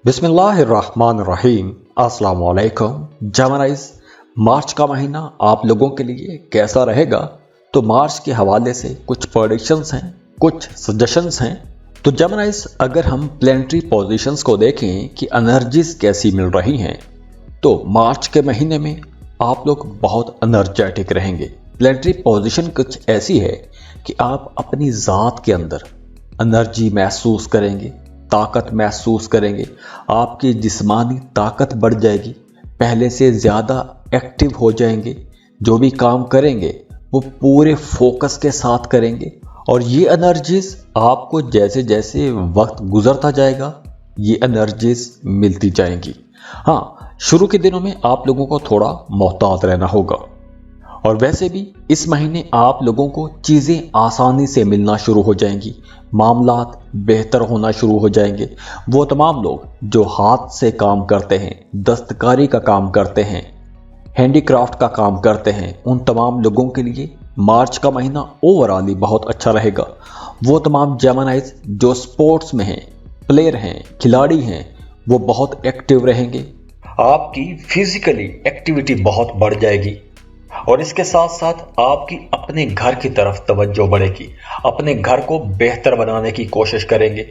बिस्मिल्लाहिर्रहमानिर्रहीम। अस्सलाम वालेकुम। जमनाइज, मार्च का महीना आप लोगों के लिए कैसा रहेगा? तो मार्च के हवाले से कुछ प्रेडिक्शंस हैं, कुछ सजेशंस हैं। तो जमनाइज, अगर हम प्लेनेटरी पोजीशंस को देखें कि एनर्जीज कैसी मिल रही हैं, तो मार्च के महीने में आप लोग बहुत एनर्जेटिक रहेंगे। प्लेनेटरी पोजीशन कुछ ऐसी है कि आप अपनी ज़ात के अंदर एनर्जी महसूस करेंगे, ताकत महसूस करेंगे, आपकी जिस्मानी ताकत बढ़ जाएगी, पहले से ज़्यादा एक्टिव हो जाएंगे, जो भी काम करेंगे वो पूरे फोकस के साथ करेंगे। और ये एनर्जीज आपको जैसे जैसे वक्त गुजरता जाएगा ये एनर्जीज मिलती जाएंगी। हाँ, शुरू के दिनों में आप लोगों को थोड़ा मोहतात रहना होगा। और वैसे भी इस महीने आप लोगों को चीज़ें आसानी से मिलना शुरू हो जाएंगी, मामलात बेहतर होना शुरू हो जाएंगे। वो तमाम लोग जो हाथ से काम करते हैं, दस्तकारी का काम करते हैं, हैंडीक्राफ्ट का काम करते हैं, उन तमाम लोगों के लिए मार्च का महीना ओवरऑल ही बहुत अच्छा रहेगा। वो तमाम जेमिनाइज जो स्पोर्ट्स में हैं, प्लेयर हैं, खिलाड़ी हैं, वो बहुत एक्टिव रहेंगे। आपकी फिजिकली एक्टिविटी बहुत बढ़ जाएगी और इसके साथ साथ आपकी अपने घर की तरफ तवज्जो बढ़ेगी। अपने घर को बेहतर बनाने की कोशिश करेंगे,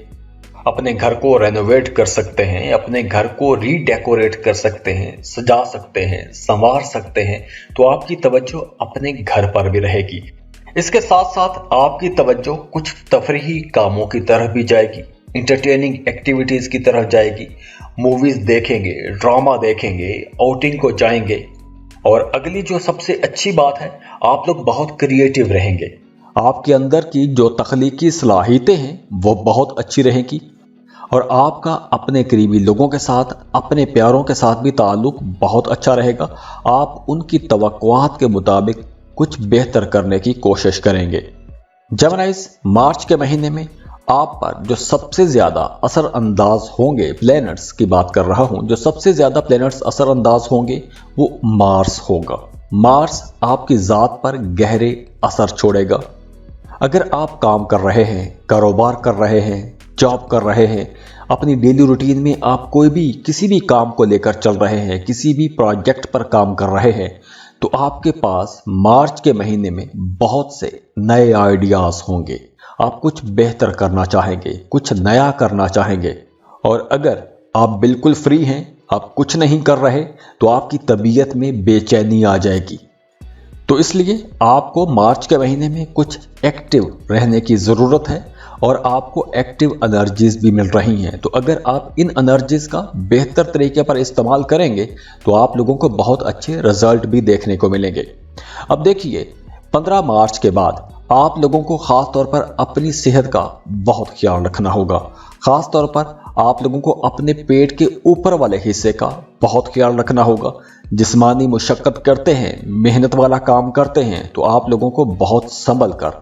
अपने घर को रेनोवेट कर सकते हैं, अपने घर को रीडेकोरेट कर सकते हैं, सजा सकते हैं, संवार सकते हैं। तो आपकी तवज्जो अपने घर पर भी रहेगी। इसके साथ साथ आपकी तवज्जो कुछ तफरीही कामों की तरफ भी जाएगी, इंटरटेनिंग एक्टिविटीज की तरफ जाएगी। मूवीज देखेंगे, ड्रामा देखेंगे, आउटिंग को जाएंगे। और अगली जो सबसे अच्छी बात है, आप लोग बहुत क्रिएटिव रहेंगे। आपके अंदर की जो तख्लीकी सलाहियतें हैं वो बहुत अच्छी रहेंगी और आपका अपने करीबी लोगों के साथ, अपने प्यारों के साथ भी ताल्लुक बहुत अच्छा रहेगा। आप उनकी तवक्कुआत के मुताबिक कुछ बेहतर करने की कोशिश करेंगे। जेमिनाइज, मार्च के महीने में आप पर जो सबसे ज़्यादा असर अंदाज होंगे, प्लैनेट्स की बात कर रहा हूं, जो सबसे ज़्यादा प्लैनेट्स असर अंदाज होंगे वो मार्स होगा। मार्स आपकी ज़ात पर गहरे असर छोड़ेगा। अगर आप काम कर रहे हैं, कारोबार कर रहे हैं, जॉब कर रहे हैं, अपनी डेली रूटीन में आप कोई भी किसी भी काम को लेकर चल रहे हैं, किसी भी प्रोजेक्ट पर काम कर रहे हैं, तो आपके पास मार्च के महीने में बहुत से नए आइडियाज़ होंगे। आप कुछ बेहतर करना चाहेंगे, कुछ नया करना चाहेंगे। और अगर आप बिल्कुल फ्री हैं, आप कुछ नहीं कर रहे, तो आपकी तबीयत में बेचैनी आ जाएगी। तो इसलिए आपको मार्च के महीने में कुछ एक्टिव रहने की ज़रूरत है और आपको एक्टिव एनर्जीज भी मिल रही हैं। तो अगर आप इन एनर्जीज का बेहतर तरीके पर इस्तेमाल करेंगे तो आप लोगों को बहुत अच्छे रिजल्ट भी देखने को मिलेंगे। अब देखिए, 15 मार्च के बाद आप लोगों को ख़ास तौर पर अपनी सेहत का बहुत ख्याल रखना होगा। ख़ास तौर पर आप लोगों को अपने पेट के ऊपर वाले हिस्से का बहुत ख्याल रखना होगा। जिस्मानी मुशक्क़त करते हैं, मेहनत वाला काम करते हैं, तो आप लोगों को बहुत संभल कर,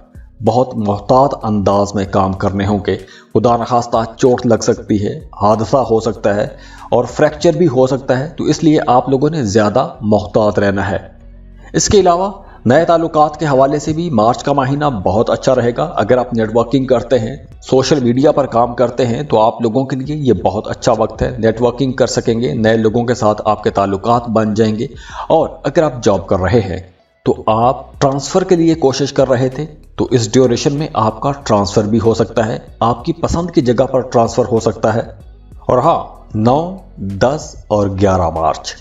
बहुत मोहतात अंदाज में काम करने होंगे। खुदा न खास्ता चोट लग सकती है, हादसा हो सकता है और फ्रैक्चर भी हो सकता है। तो इसलिए आप लोगों ने ज़्यादा मोहतात रहना है। इसके अलावा नए ताल्लुकात के हवाले से भी मार्च का महीना बहुत अच्छा रहेगा। अगर आप नेटवर्किंग करते हैं, सोशल मीडिया पर काम करते हैं, तो आप लोगों के लिए ये बहुत अच्छा वक्त है। नेटवर्किंग कर सकेंगे, नए लोगों के साथ आपके ताल्लुकात बन जाएंगे। और अगर आप जॉब कर रहे हैं तो आप ट्रांसफ़र के लिए कोशिश कर रहे थे, तो इस ड्यूरेशन में आपका ट्रांसफ़र भी हो सकता है, आपकी पसंद की जगह पर ट्रांसफ़र हो सकता है। और हाँ, 9, 10 और 11 मार्च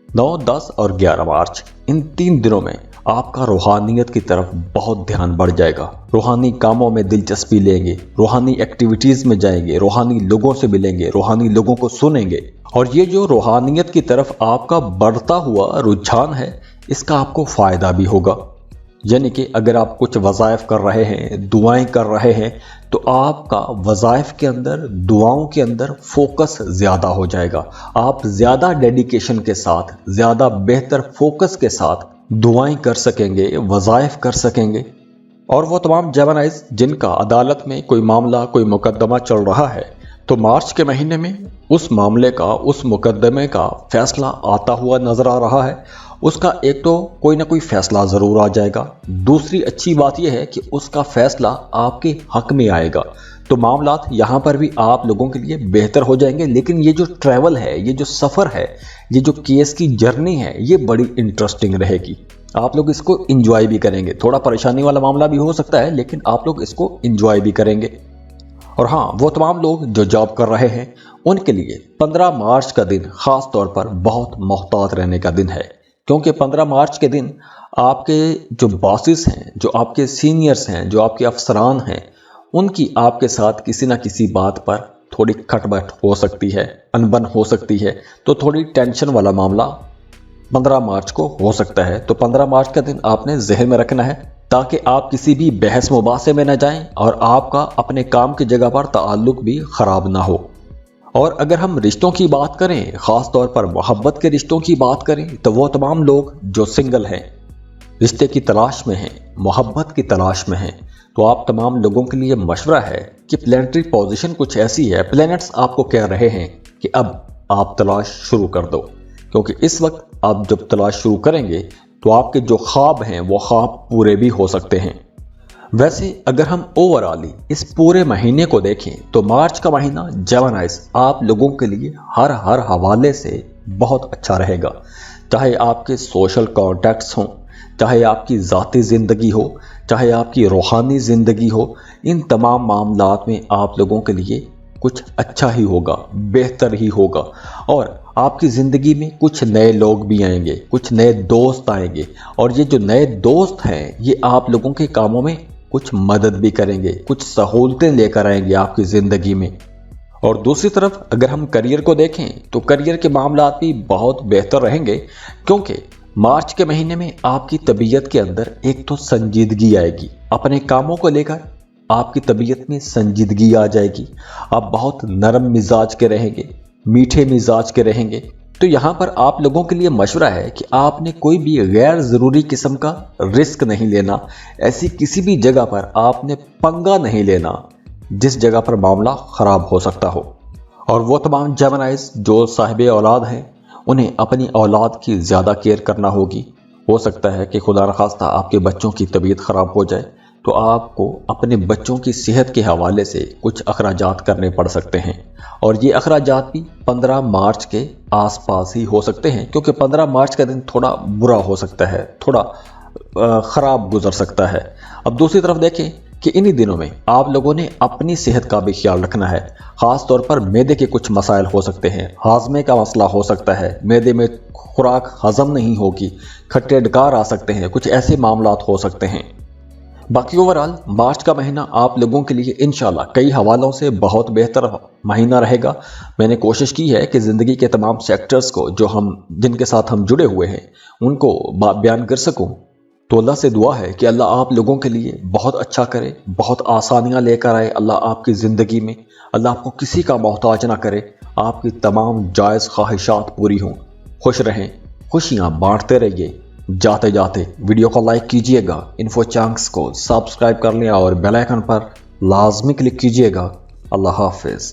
9, 10 और 11 मार्च इन 3 दिनों में आपका रूहानियत की तरफ बहुत ध्यान बढ़ जाएगा। रूहानी कामों में दिलचस्पी लेंगे, रूहानी एक्टिविटीज़ में जाएंगे, रूहानी लोगों से मिलेंगे, रूहानी लोगों को सुनेंगे। और ये जो रूहानियत की तरफ आपका बढ़ता हुआ रुझान है, इसका आपको फ़ायदा भी होगा। यानी कि अगर आप कुछ वज़ाइफ कर रहे हैं, दुआएं कर रहे हैं, तो आपका वज़ाइफ के अंदर, दुआओं के अंदर फोकस ज़्यादा हो जाएगा। आप ज़्यादा डेडिकेशन के साथ, ज़्यादा बेहतर फोकस के साथ दुआएं कर सकेंगे, वज़ाइफ कर सकेंगे। और वो तमाम जेमिनाइज जिनका अदालत में कोई मामला, कोई मुकदमा चल रहा है, तो मार्च के महीने में उस मामले का, उस मुकदमे का फैसला आता हुआ नज़र आ रहा है उसका एक तो कोई ना कोई फैसला ज़रूर आ जाएगा। दूसरी अच्छी बात यह है कि उसका फैसला आपके हक में आएगा, तो मामलात यहाँ पर भी आप लोगों के लिए बेहतर हो जाएंगे। लेकिन ये जो ट्रैवल है, ये जो सफ़र है, ये जो केस की जर्नी है, ये बड़ी इंटरेस्टिंग रहेगी। आप लोग इसको इंजॉय भी करेंगे। थोड़ा परेशानी वाला मामला भी हो सकता है, लेकिन आप लोग इसको इंजॉय भी करेंगे। और हाँ, वो तमाम लोग जो जॉब कर रहे हैं उनके लिए 15 मार्च का दिन ख़ास तौर पर बहुत मोहतात रहने का दिन है, क्योंकि 15 मार्च के दिन आपके जो बॉसेस हैं, जो आपके सीनियर्स हैं, जो आपके अफसरान हैं, उनकी आपके साथ किसी ना किसी बात पर थोड़ी खटपट हो सकती है, अनबन हो सकती है। तो थोड़ी टेंशन वाला मामला 15 मार्च को हो सकता है। तो 15 मार्च का दिन आपने जहन में रखना है, ताकि आप किसी भी बहस मुबासे में न जाएं और आपका अपने काम की जगह पर ताल्लुक भी ख़राब ना हो। और अगर हम रिश्तों की बात करें, ख़ास तौर पर मोहब्बत के रिश्तों की बात करें, तो वो तमाम लोग जो सिंगल हैं, रिश्ते की तलाश में हैं, मोहब्बत की तलाश में हैं, तो आप तमाम लोगों के लिए मशवरा है कि प्लैनेटरी पोजीशन कुछ ऐसी है, प्लैनेट्स आपको कह रहे हैं कि अब आप तलाश शुरू कर दो, क्योंकि इस वक्त आप जब तलाश शुरू करेंगे तो आपके जो ख्वाब हैं वो ख्वाब पूरे भी हो सकते हैं। वैसे अगर हम ओवरऑली इस पूरे महीने को देखें तो मार्च का महीना जेमिनाइज आप लोगों के लिए हर हवाले से बहुत अच्छा रहेगा। चाहे आपके सोशल कॉन्टैक्ट्स हों, चाहे आपकी ज़ाती ज़िंदगी हो, चाहे आपकी रूहानी ज़िंदगी हो, इन तमाम मामलात में आप लोगों के लिए कुछ अच्छा ही होगा, बेहतर ही होगा। और आपकी ज़िंदगी में कुछ नए लोग भी आएंगे, कुछ नए दोस्त आएंगे, और ये जो नए दोस्त हैं ये आप लोगों के कामों में कुछ मदद भी करेंगे, कुछ सहूलतें लेकर आएंगे आपकी ज़िंदगी में। और दूसरी तरफ अगर हम करियर को देखें तो करियर के मामलात भी बहुत बेहतर रहेंगे, क्योंकि मार्च के महीने में आपकी तबीयत के अंदर एक तो संजीदगी आएगी, अपने कामों को लेकर आपकी तबीयत में संजीदगी आ जाएगी। आप बहुत नरम मिजाज के रहेंगे, मीठे मिजाज के रहेंगे। तो यहाँ पर आप लोगों के लिए मशवरा है कि आपने कोई भी गैर ज़रूरी किस्म का रिस्क नहीं लेना, ऐसी किसी भी जगह पर आपने पंगा नहीं लेना जिस जगह पर मामला ख़राब हो सकता हो। और वो तमाम जेमिनाइज जो साहिब औलाद हैं उन्हें अपनी औलाद की ज़्यादा केयर करना होगी। हो सकता है कि खुदा न खास्ता आपके बच्चों की तबीयत ख़राब हो जाए, तो आपको अपने बच्चों की सेहत के हवाले से कुछ अखराजात करने पड़ सकते हैं। और ये अखराजात भी 15 मार्च के आसपास ही हो सकते हैं, क्योंकि 15 मार्च का दिन थोड़ा बुरा हो सकता है, थोड़ा ख़राब गुजर सकता है। अब दूसरी तरफ देखें कि इन्हीं दिनों में आप लोगों ने अपनी सेहत का भी ख्याल रखना है। ख़ास तौर पर मैदे के कुछ मसाइल हो सकते हैं, हाजमे का मसला हो सकता है, मैदे में खुराक हज़म नहीं होगी, खट्टे डकार आ सकते हैं, कुछ ऐसे मामलात हो सकते हैं। बाकी ओवरऑल मार्च का महीना आप लोगों के लिए इंशाल्लाह कई हवालों से बहुत बेहतर महीना रहेगा। मैंने कोशिश की है कि ज़िंदगी के तमाम सेक्टर्स को जिनके साथ हम जुड़े हुए हैं उनको बयान कर सकूं। तो अल्लाह से दुआ है कि अल्लाह आप लोगों के लिए बहुत अच्छा करे, बहुत आसानियाँ लेकर आए अल्लाह आपकी ज़िंदगी में। अल्लाह आपको किसी का मोहताज ना करे, आपकी तमाम जायज़ ख्वाहिशात पूरी हों। खुश रहें, खुशियाँ बांटते रहिए। जाते जाते वीडियो को लाइक कीजिएगा, इन्फो चैंक्स को सब्सक्राइब कर लें और बेल आइकन पर लाजमी क्लिक कीजिएगा। अल्लाह हाफिज़।